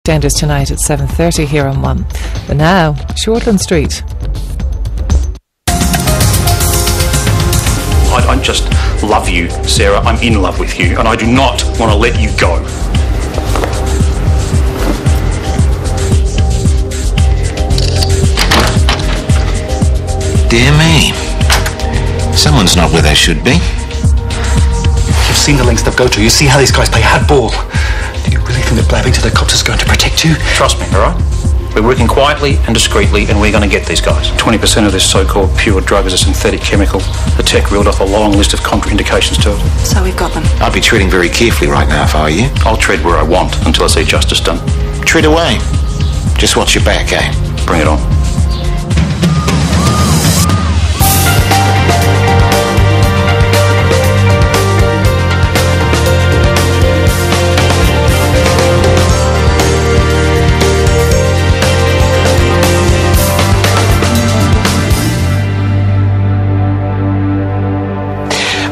Enders tonight at 7:30 here on One. But now, Shortland Street. I don't just love you, Sarah, I'm in love with you, and I do not want to let you go. Dear me. Someone's not where they should be. You've seen the lengths they'll go to. You see how these guys play hardball. Do you really think that blabbing to the cops is going to protect you? Trust me, all right? We're working quietly and discreetly, and we're going to get these guys. 20% of this so-called pure drug is a synthetic chemical. The tech reeled off a long list of contraindications to it. So we've got them. I'd be treading very carefully right now if I were you. I'll tread where I want until I see justice done. Tread away. Just watch your back, eh? Bring it on.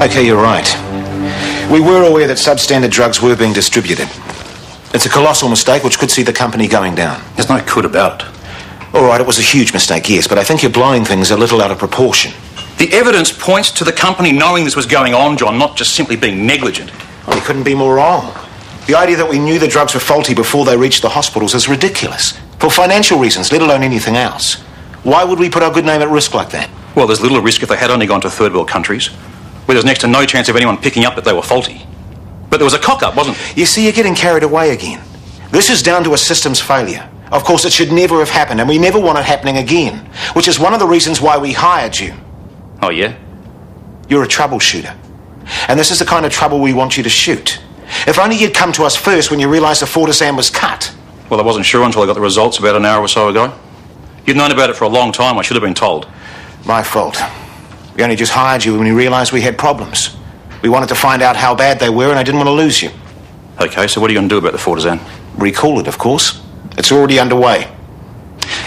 Okay, you're right. We were aware that substandard drugs were being distributed. It's a colossal mistake which could see the company going down. There's no could about it. All right, it was a huge mistake, yes, but I think you're blowing things a little out of proportion. The evidence points to the company knowing this was going on, John, not just simply being negligent. Well, you couldn't be more wrong. The idea that we knew the drugs were faulty before they reached the hospitals is ridiculous. For financial reasons, let alone anything else. Why would we put our good name at risk like that? Well, there's little risk if they had only gone to third world countries, where there's next to no chance of anyone picking up that they were faulty. But there was a cock-up, wasn't there? You see, you're getting carried away again. This is down to a systems failure. Of course, it should never have happened, and we never want it happening again, which is one of the reasons why we hired you. Oh, yeah? You're a troubleshooter. And this is the kind of trouble we want you to shoot. If only you'd come to us first when you realised the Fortisan was cut. Well, I wasn't sure until I got the results about an hour or so ago. You'd known about it for a long time. I should have been told. My fault. We only just hired you when we realised we had problems. We wanted to find out how bad they were, and I didn't want to lose you. Okay, so what are you going to do about the Fortisan? Recall it, of course. It's already underway.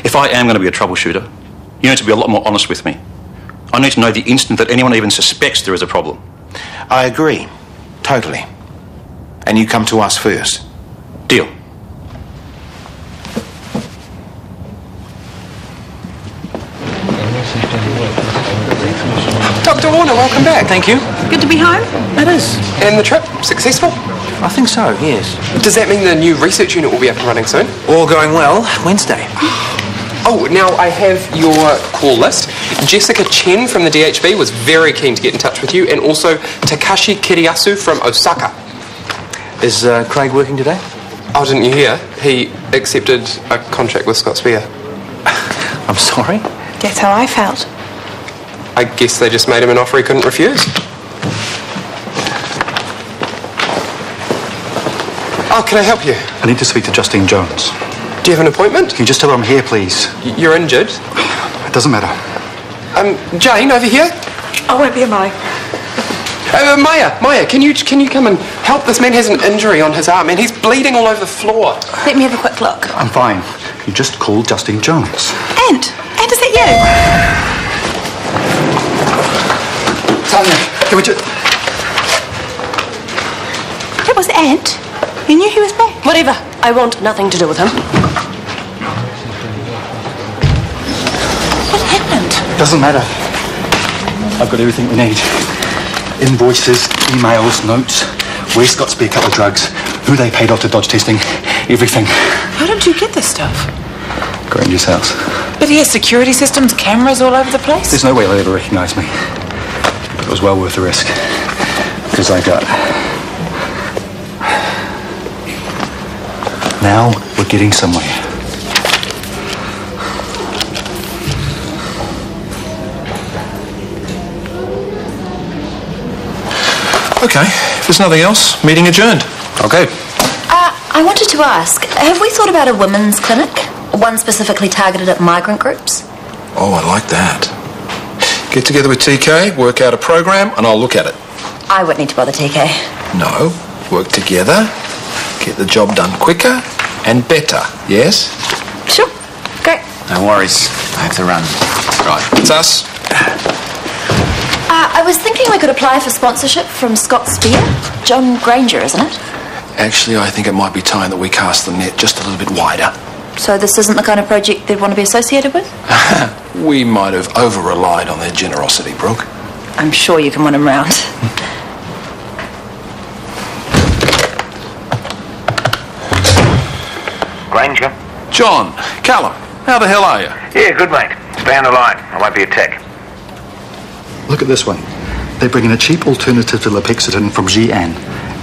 If I am going to be a troubleshooter, you need to be a lot more honest with me. I need to know the instant that anyone even suspects there is a problem. I agree. Totally. And you come to us first. Deal. Dr. Warner, welcome back. Thank you. Good to be home? It is. And the trip, successful? I think so, yes. Does that mean the new research unit will be up and running soon? All going well. Wednesday. Oh, now I have your call list. Jessica Chen from the DHB was very keen to get in touch with you, and also Takashi Kiriyasu from Osaka. Is Craig working today? Oh, didn't you hear? He accepted a contract with Scott Spear. I'm sorry? That's how I felt. I guess they just made him an offer he couldn't refuse. Oh, can I help you? I need to speak to Justine Jones. Do you have an appointment? Can you just tell her I'm here, please? You're injured. It doesn't matter. Jane, over here. I won't be a Maya. Maya, can you come and help? This man has an injury on his arm and he's bleeding all over the floor. Let me have a quick look. I'm fine. You just called Justine Jones. Ant, is that you? Tanya, can we just... That was Ant. You knew he was back. Whatever. I want nothing to do with him. What happened? Doesn't matter. I've got everything we need. Invoices, emails, notes, where Scott Spear cut the drugs, who they paid off to dodge testing, everything. How did you get this stuff? Granger's house. But he has security systems, cameras all over the place. There's no way they'll ever recognise me. But it was well worth the risk. Because I got... Now we're getting somewhere. Okay, if there's nothing else, meeting adjourned. Okay. I wanted to ask, have we thought about a women's clinic? One specifically targeted at migrant groups? Oh, I like that. Get together with TK, work out a program, and I'll look at it. I wouldn't need to bother TK. No, work together, get the job done quicker and better, yes? Sure. Great. No worries. I have to run. Right. It's us. I was thinking we could apply for sponsorship from Scott Spear. John Granger, isn't it? Actually, I think it might be time that we cast the net just a little bit wider. So this isn't the kind of project they'd want to be associated with? We might have over-relied on their generosity, Brooke. I'm sure you can win them round. Granger? John, Callum, how the hell are you? Yeah, good, mate. Stay on the line. I won't be a tech. Look at this one. They bring in a cheap alternative to Lopexidine from Xi'an.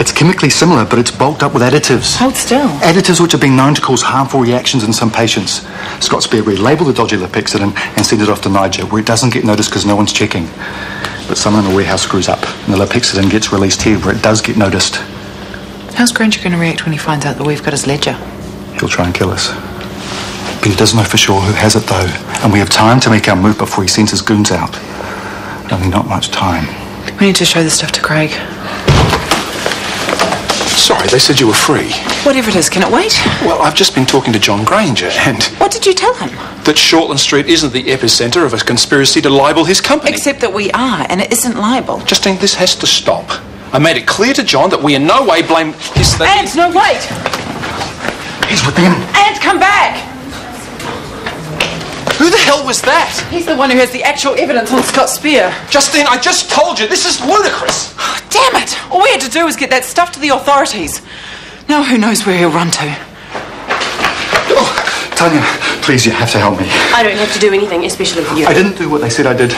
It's chemically similar, but it's bulked up with additives. Hold still. Additives which have been known to cause harmful reactions in some patients. Scott Spear relabeled the dodgy Lopexidine and sent it off to Niger, where it doesn't get noticed because no one's checking. But someone in the warehouse screws up, and the Lopexidine gets released here, where it does get noticed. How's Granger going to react when he finds out that we've got his ledger? He'll try and kill us. But he doesn't know for sure who has it, though. And we have time to make our move before he sends his goons out. Only not much time. We need to show this stuff to Craig. Sorry, they said you were free. Whatever it is, can it wait? Well, I've just been talking to John Granger, and... What did you tell him? That Shortland Street isn't the epicentre of a conspiracy to libel his company. Except that we are, and it isn't libel. Justine, this has to stop. I made it clear to John that we in no way blame his... Ant, no, wait! He's with them. Ant, come back! Who the hell was that? He's the one who has the actual evidence on Scott Spear. Justine, I just told you, this is ludicrous. Oh, damn it! All we had to do was get that stuff to the authorities. Now who knows where he'll run to. Oh, Tanya, please, you have to help me. I don't have to do anything, especially for you. I didn't do what they said I did.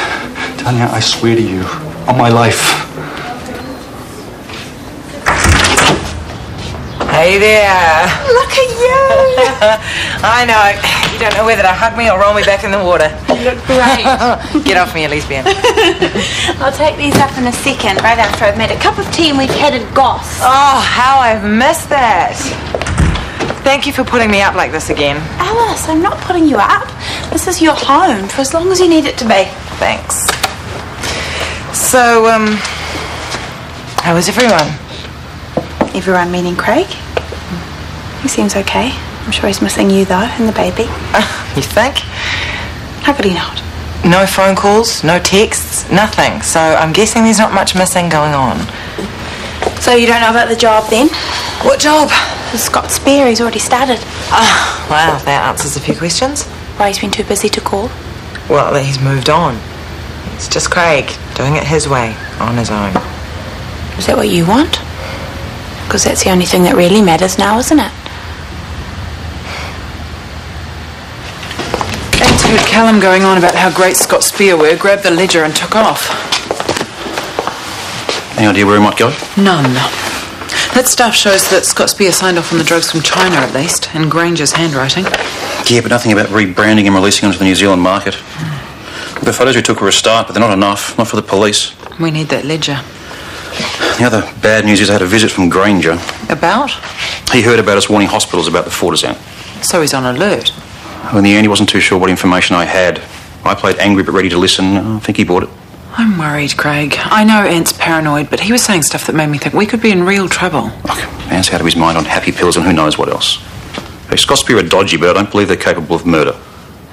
Tanya, I swear to you, on my life. Hey there. Look at you! I know. You don't know whether to hug me or roll me back in the water. You look great. Get off me, you lesbian. I'll take these up in a second, right after I've made a cup of tea and we've headed goss. Oh, how I've missed that. Thank you for putting me up like this again. Alice, I'm not putting you up. This is your home for as long as you need it to be. Thanks. So, how is everyone? Everyone meaning Craig? He seems okay. I'm sure he's missing you, though, and the baby. You think? How could he not? No phone calls, no texts, nothing. So I'm guessing there's not much missing going on. So you don't know about the job, then? What job? With Scott Spear, he's already started. Oh, wow, that answers a few questions. Why he's been too busy to call? Well, he's moved on. It's just Craig, doing it his way, on his own. Is that what you want? Because that's the only thing that really matters now, isn't it? Ant's heard Callum going on about how great Scott Spear were, grabbed the ledger and took off. Any idea where he might go? None. That stuff shows that Scott Spear signed off on the drugs from China, at least, in Granger's handwriting. Yeah, but nothing about rebranding and releasing them to the New Zealand market. The photos we took were a start, but they're not enough. Not for the police. We need that ledger. The other bad news is I had a visit from Granger. About? He heard about us warning hospitals about the Fortizan. So he's on alert. In the end, he wasn't too sure what information I had. I played angry but ready to listen. I think he bought it. I'm worried, Craig. I know Ant's paranoid, but he was saying stuff that made me think we could be in real trouble. Look, Ant's out of his mind on happy pills and who knows what else. Hey, Scott Spear are dodgy, but I don't believe they're capable of murder.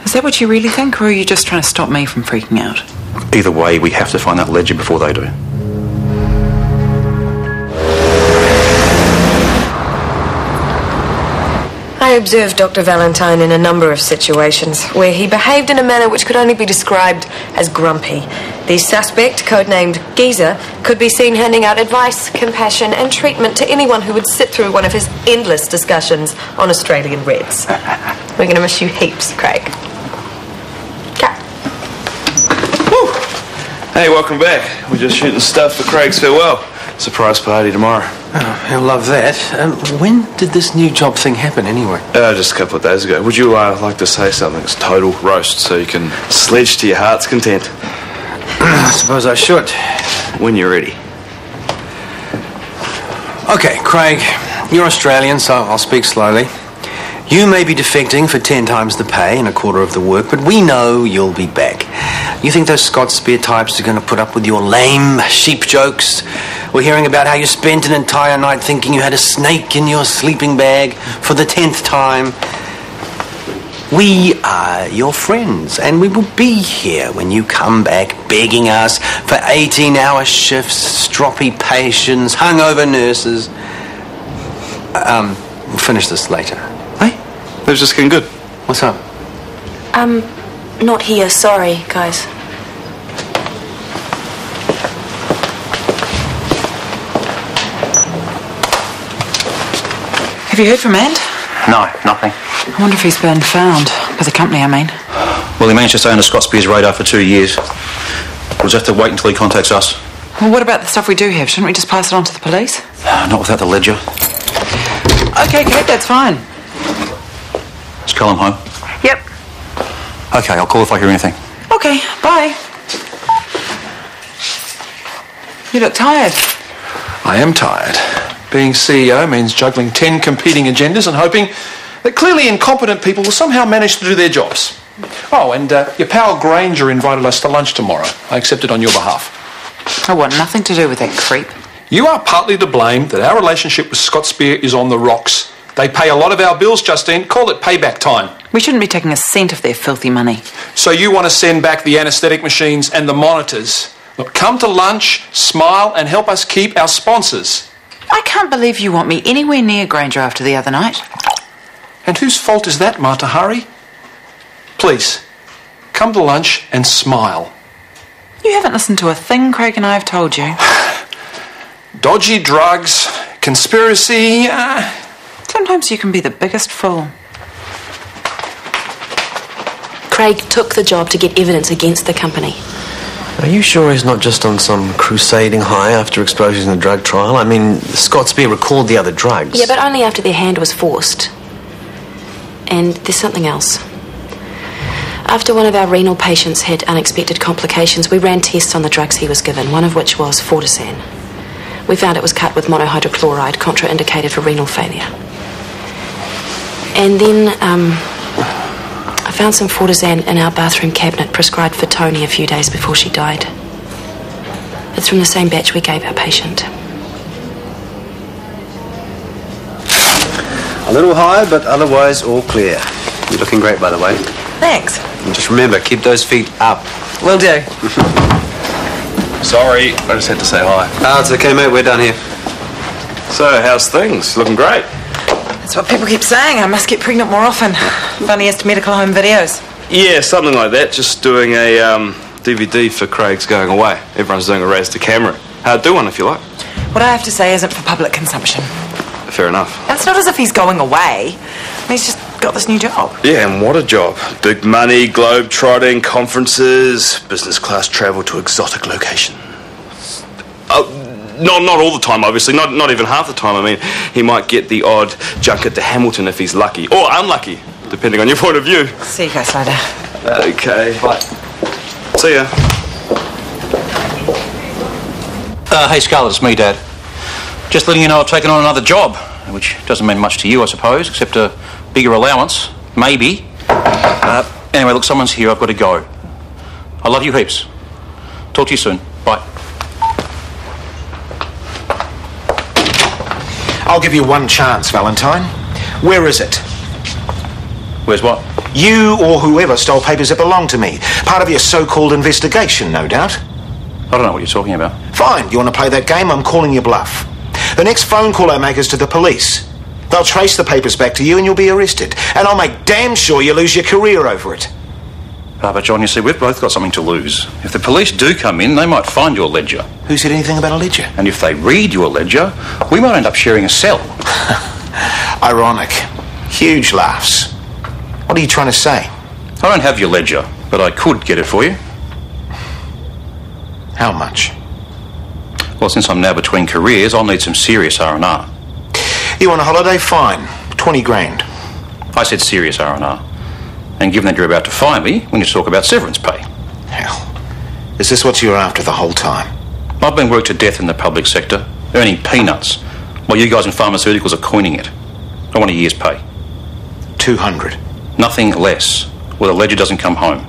Is that what you really think, or are you just trying to stop me from freaking out? Either way, we have to find that ledger before they do. I observed Dr. Valentine in a number of situations where he behaved in a manner which could only be described as grumpy. The suspect, codenamed Geezer, could be seen handing out advice, compassion and treatment to anyone who would sit through one of his endless discussions on Australian Reds. We're going to miss you heaps, Craig. Hey, welcome back. We're just shooting stuff for Craig's farewell. Surprise party tomorrow. Oh, he'll love that. When did this new job thing happen, anyway? Just a couple of days ago. Would you like to say something? It's total roast, so you can sledge to your heart's content. I suppose I should. When you're ready. Okay, Craig, you're Australian, so I'll speak slowly. You may be defecting for 10 times the pay and a quarter of the work, but we know you'll be back. You think those Scott Spear types are going to put up with your lame sheep jokes? We're hearing about how you spent an entire night thinking you had a snake in your sleeping bag for the 10th time. We are your friends, and we will be here when you come back begging us for 18-hour shifts, stroppy patients, hungover nurses. We'll finish this later. Hey, that was just getting good. What's up? Not here, sorry, guys. Have you heard from Ant? No, nothing. I wonder if he's been found. By the company, I mean. Well, he managed to stay under Scott Spear's radar for 2 years. We'll just have to wait until he contacts us. Well, what about the stuff we do have? Shouldn't we just pass it on to the police? Not without the ledger. Okay, Kate, that's fine. Is Callum home? Yep. Okay, I'll call if I hear anything. Okay, bye. You look tired. I am tired. Being CEO means juggling 10 competing agendas and hoping that clearly incompetent people will somehow manage to do their jobs. Oh, and your pal Granger invited us to lunch tomorrow. I accepted on your behalf. I want nothing to do with that creep. You are partly to blame that our relationship with Scott Spear is on the rocks. They pay a lot of our bills, Justine. Call it payback time. We shouldn't be taking a cent of their filthy money. So you want to send back the anaesthetic machines and the monitors. Look, come to lunch, smile, and help us keep our sponsors. I can't believe you want me anywhere near Granger after the other night. And whose fault is that, Mata Hari? Please, come to lunch and smile. You haven't listened to a thing Craig and I have told you. Dodgy drugs, conspiracy... Sometimes you can be the biggest fool. Craig took the job to get evidence against the company. Are you sure he's not just on some crusading high after exposures in the drug trial? I mean, Scott Spear recalled the other drugs. Yeah, but only after their hand was forced. And there's something else. After one of our renal patients had unexpected complications, we ran tests on the drugs he was given, one of which was Fortisan. We found it was cut with monohydrochloride, contraindicated for renal failure. And then, I found some Fortisan in our bathroom cabinet prescribed for Tony a few days before she died. It's from the same batch we gave our patient. A little high, but otherwise all clear. You're looking great, by the way. Thanks. And just remember, keep those feet up. Will do. Sorry, I just had to say hi. Oh, it's okay, mate. We're done here. So, how's things? Looking great. That's what people keep saying. I must get pregnant more often. Funniest medical home videos. Yeah, something like that. Just doing a DVD for Craig's going away. Everyone's doing a race to camera. Do one if you like. What I have to say isn't for public consumption. Fair enough. It's not as if he's going away. He's just got this new job. Yeah, and what a job. Big money, globe-trotting, conferences, business class travel to exotic locations. Not all the time, obviously. Not even half the time. I mean, he might get the odd junket to Hamilton if he's lucky. Or unlucky, depending on your point of view. See you guys later. Okay. Bye. See ya. Hey, Scarlett, it's me, Dad. Just letting you know I've taken on another job, which doesn't mean much to you, I suppose, except a bigger allowance. Maybe. Anyway, look, someone's here. I've got to go. I love you heaps. Talk to you soon. Bye. I'll give you one chance, Valentine. Where is it? Where's what? You or whoever stole papers that belong to me. Part of your so-called investigation, no doubt. I don't know what you're talking about. Fine, you want to play that game? I'm calling your bluff. The next phone call I make is to the police. They'll trace the papers back to you and you'll be arrested. And I'll make damn sure you lose your career over it. But John, you see, we've both got something to lose. If the police do come in, they might find your ledger. Who said anything about a ledger? And if they read your ledger, we might end up sharing a cell. Ironic. Huge laughs. What are you trying to say? I don't have your ledger, but I could get it for you. How much? Well, since I'm now between careers, I'll need some serious R&R. You want a holiday? Fine. 20 grand. I said serious R&R. And given that you're about to fire me, we need to talk about severance pay. Hell. Is this what you were after the whole time? I've been worked to death in the public sector, earning peanuts, while you guys in pharmaceuticals are coining it. I want a year's pay. 200. Nothing less, or the ledger doesn't come home.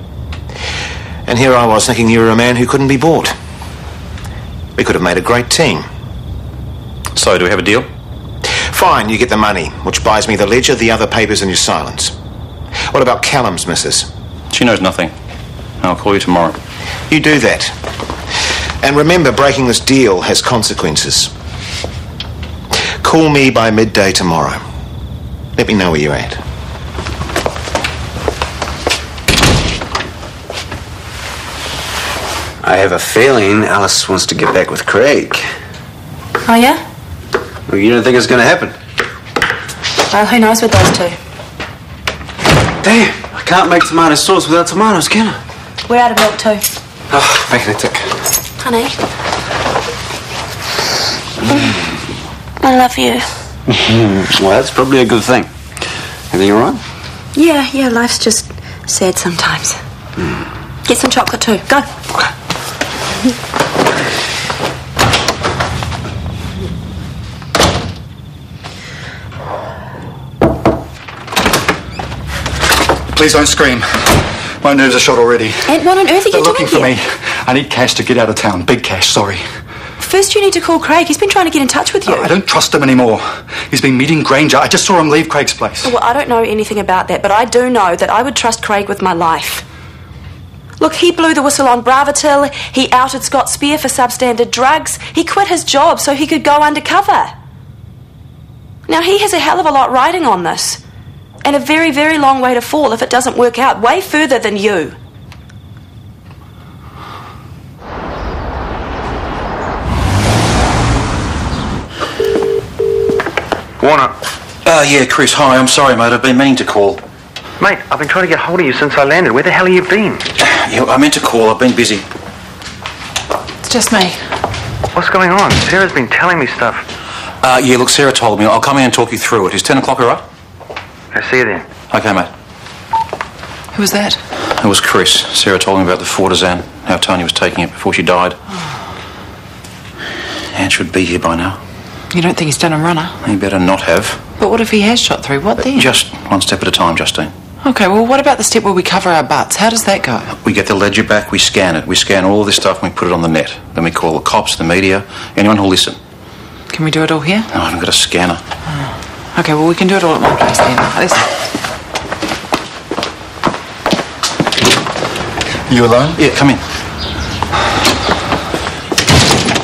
And here I was thinking you were a man who couldn't be bought. We could have made a great team. So, do we have a deal? Fine, you get the money, which buys me the ledger, the other papers, and your silence. What about Callum's missus? She knows nothing. I'll call you tomorrow. You do that. And remember, breaking this deal has consequences. Call me by midday tomorrow. Let me know where you're at. I have a feeling Alice wants to get back with Craig. Oh, yeah? Well, you don't think it's going to happen? Well, who knows with those two? Damn, I can't make tomato sauce without tomatoes, can I? We're out of milk too. Oh, making a tick. Honey. I love you. Well, that's probably a good thing. Everything all right? Yeah, life's just sad sometimes. Get some chocolate too. Go. Please don't scream. My nerves are shot already. And what on earth are you They're doing looking for here? me. I need cash to get out of town. Big cash, sorry. First you need to call Craig. He's been trying to get in touch with you. I don't trust him anymore. He's been meeting Granger. I just saw him leave Craig's place. Well, I don't know anything about that, but I do know that I would trust Craig with my life. Look, he blew the whistle on Bravatil. He outed Scott Spear for substandard drugs. He quit his job so he could go undercover. Now, he has a hell of a lot riding on this. And a very, very long way to fall if it doesn't work out. Way further than you. Warner. Yeah, Chris, hi. I'm sorry, mate. I've been meaning to call. Mate, I've been trying to get hold of you since I landed. Where the hell have you been? Yeah, I meant to call. I've been busy. It's just me. What's going on? Sarah's been telling me stuff. Yeah, look, Sarah told me. I'll come in and talk you through it. Is 10 o'clock all right? I'll see you then. Okay, mate. Who was that? It was Chris. Sarah told me about the Fortizan, how Tony was taking it before she died. Anne should be here by now. You don't think he's done a runner? He better not have. But what if he has shot through? What then? Just one step at a time, Justine. Okay, well, what about the step where we cover our butts? How does that go? We get the ledger back, we scan it. We scan all this stuff and we put it on the net. Then we call the cops, the media, anyone who'll listen. Can we do it all here? No, I haven't got a scanner. Okay, well, we can do it all at one place then. You alone? Yeah, come in.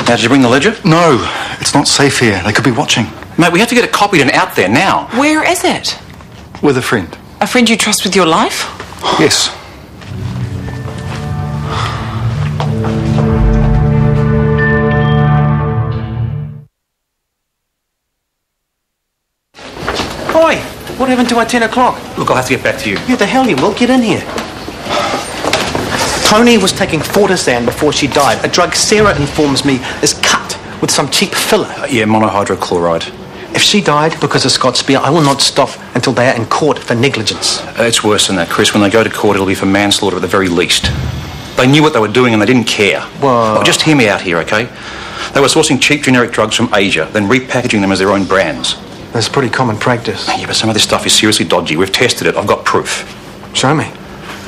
Now, did you bring the ledger? No, it's not safe here. They could be watching. Mate, we have to get it copied and out there now. Where is it? With a friend. A friend you trust with your life? Yes. Boy, what happened to our 10 o'clock? Look, I'll have to get back to you. Yeah, the hell you will. Get in here. Tony was taking Fortizan before she died. A drug Sarah informs me is cut with some cheap filler. Yeah, monohydrochloride. If she died because of Scott Spear, I will not stop until they are in court for negligence. It's worse than that, Chris. When they go to court, it'll be for manslaughter at the very least. They knew what they were doing and they didn't care. Whoa. Oh, just hear me out here, okay? They were sourcing cheap generic drugs from Asia, then repackaging them as their own brands. That's pretty common practice. Yeah, but some of this stuff is seriously dodgy. We've tested it. I've got proof. Show me.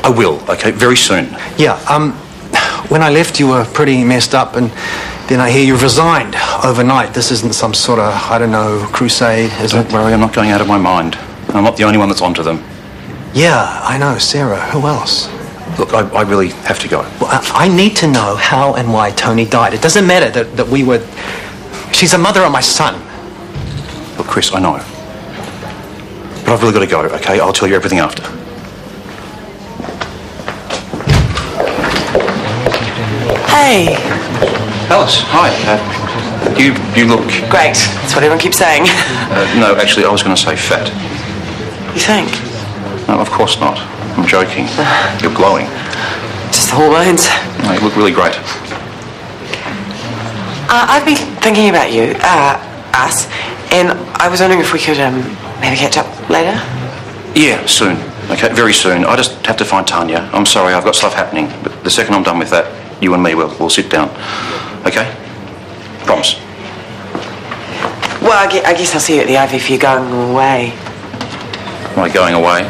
I will, okay? Very soon. Yeah, when I left, you were pretty messed up, and then I hear you've resigned overnight. This isn't some sort of, I don't know, crusade, is it? Don't worry, I'm not going out of my mind. I'm not the only one that's onto them. Yeah, I know, Sarah. Who else? Look, I really have to go. Well, I need to know how and why Tony died. It doesn't matter that we were... She's the mother of my son. Look, Chris, I know. But I've really got to go, okay? I'll tell you everything after. Hey. Alice, hi. You look... Great. That's what everyone keeps saying. No, actually, I was going to say fat. You think? No, of course not. I'm joking. You're glowing. Just the hormones. No, you look really great. I've been thinking about you, us, and I was wondering if we could maybe catch up later? Yeah, soon. Okay, very soon. I just have to find Tanya. I'm sorry, I've got stuff happening. But the second I'm done with that, you and me, we'll sit down. Okay? Promise. Well, I guess I'll see you at the Ivy if you're going away. Am I going away?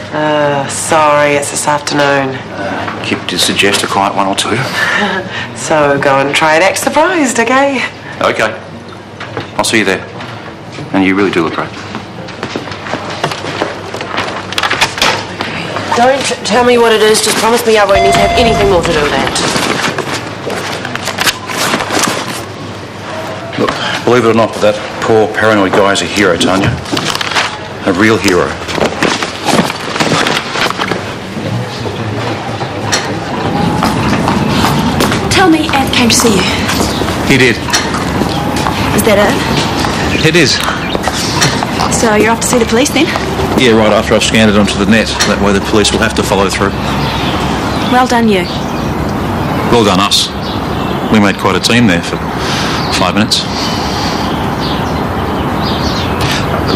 Sorry, it's this afternoon. Kip did suggest a quiet one or two. So go and try and act surprised, okay? Okay. I'll see you there. And you really do look great. Don't tell me what it is, just promise me I won't need to have anything more to do with that. Look, believe it or not, but that poor paranoid guy is a hero, Tanya. A real hero. Tell me Ed came to see you. He did. Is that it? It is. So you're off to see the police then? Yeah, right after I've scanned it onto the net. That way the police will have to follow through. Well done, you. Well done, us. We made quite a team there for 5 minutes.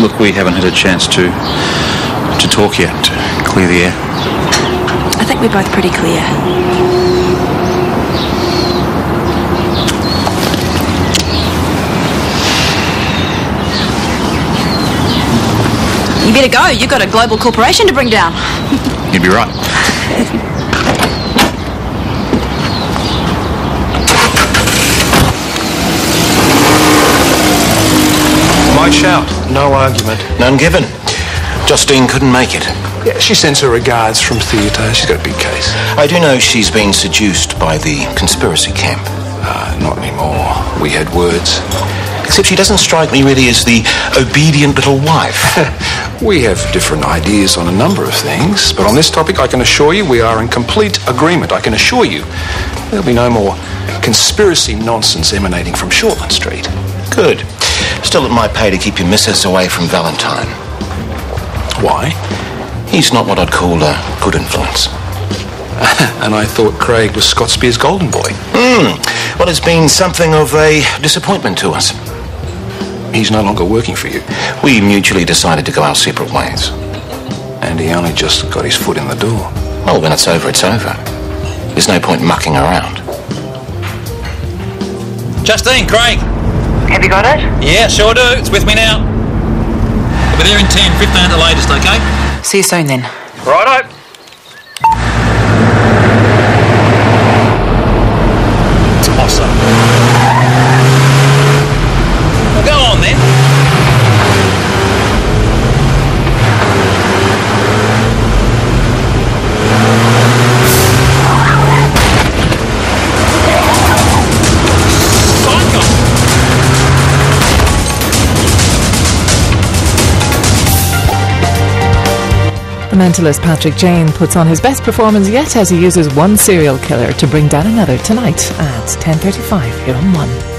Look, we haven't had a chance to talk yet, to clear the air. I think we're both pretty clear. You better go. You've got a global corporation to bring down. You'd be right. My shout. No argument. None given. Justine couldn't make it. Yeah, she sends her regards from theatre. She's got a big case. I do know she's been seduced by the conspiracy camp. Not anymore. We had words. Except she doesn't strike me really as the obedient little wife. We have different ideas on a number of things, but on this topic I can assure you we are in complete agreement. I can assure you there'll be no more conspiracy nonsense emanating from Shortland Street. Good. Still, it might pay to keep your missus away from Valentine. Why? He's not what I'd call a good influence. And I thought Craig was Scott Spear's golden boy. Well, it's been something of a disappointment to us. He's no longer working for you. We mutually decided to go our separate ways. And he only just got his foot in the door. Well, when it's over, it's over. There's no point mucking around. Justine, Craig. Have you got it? Yeah, sure do. It's with me now. We'll be there in 10, 15 at the latest, okay? See you soon then. Righto. It's awesome. Well, go on then. The Mentalist Patrick Jane puts on his best performance yet as he uses one serial killer to bring down another tonight at 10:35 here on 1.